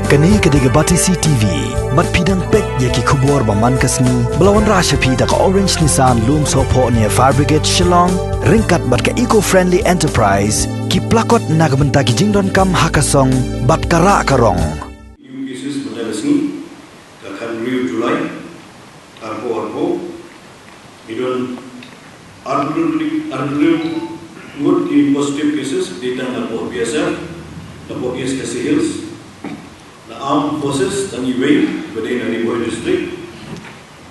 Kani kediga batisi TV, mat pidang pek yaki kubur baman kasni, belawan rasha pida ka Orange Nissan loom sopo ni Fire Brigade Shillong, ringkat bat ka eco-friendly enterprise, ki plakot nagbenta ki Badonkam hakasong bat kara karong. New cases pada Sngi, akan review Julai, arbo, idon arbo good in positive cases, data arbo BSF, arbo SKC Hills. Armed forces Sngi within a neighborhood district,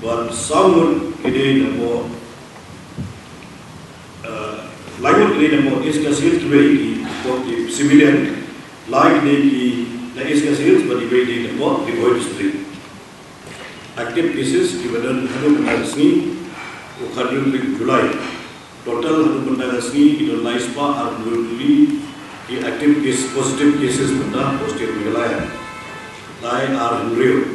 but some within about like within about SKC for the civilian, like the SKC Hills, but the way in about the neighborhood district. Active cases given Sngi, July. Total Sngi in the Laispa are globally the active case, positive cases positive Meghalaya. Lain are real.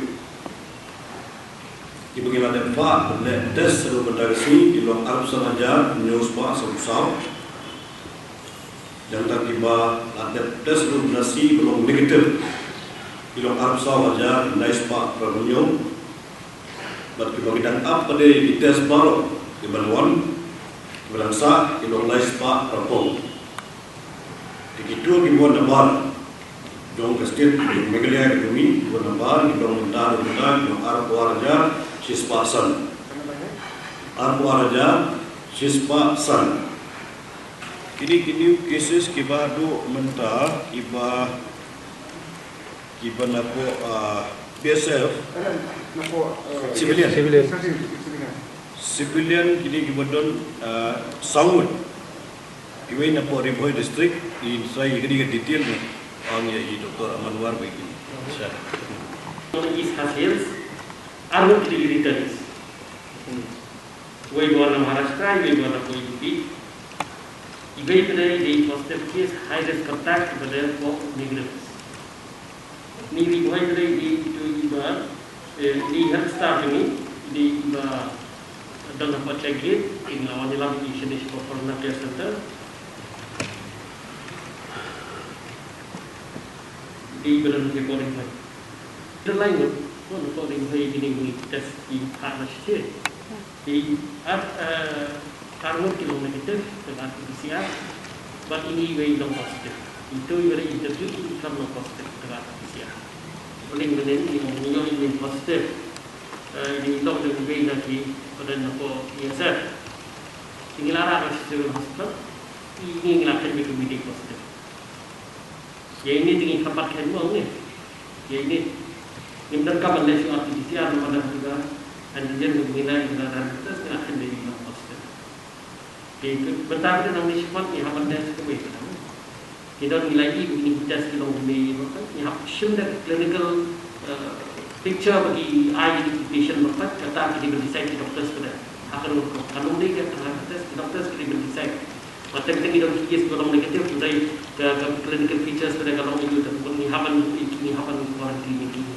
Di bagian ada Pak tes seluruh pendarasi di long Arab sahaja news Pak sebesar. Dan tak tiba ada tes seluruh pendarasi belum negatif di long Arab sahaja nice Pak Pramunyong. But di bagian up pada di tes baru di Banwan berangsa di long nice Pak Prapong. Di kitu di buat nabar. Jom kestil Meghalaya kami bernambar di Mynta di Arpo Raja Sispasan. Arpo Raja Sispasan. Kini cases kiba do Mynta kiba napo BSF civilian kini kiba don Saud kiba napo Riboy district di saya kini detail ni. Dr. Amanwar begini. East Hills are not really returns. We go on Maharashtra, we go on UP. Eventually, the positive case high risk contact with the negatives. Maybe eventually the health staff the done a check in our Nilam for Corona Care Center. Di belum recording lagi. Terlain pun recording hari ini test di partnership. Di target kilometer dengan PCR, but ini way long positive. Itu yang interview ini kan long positive dengan PCR. Paling benar ini positive. Ini long dengan way lagi pada nampak biasa. Tinggal arah hospital ini ngelakukan media positive. Yang ini tinggi kapat kemau ni. Yang ini Badonkam Malaysia RT-PCR mana juga antigen mengenai kendaraan kita sekarang akan dari non positif. Jadi bentar kita nanti sempat ni hamat tes kembali. Kita nilai ini tes kita mengenai apa? Ni hap sudah clinical picture bagi identification apa? Kata kita berdesain di dokter sudah akan kalau dia kata tes dokter sudah berdesain. Macam kita kes kalau negatif, kita clinical features pada kalau itu, tapi ni hapan kuarantin ini.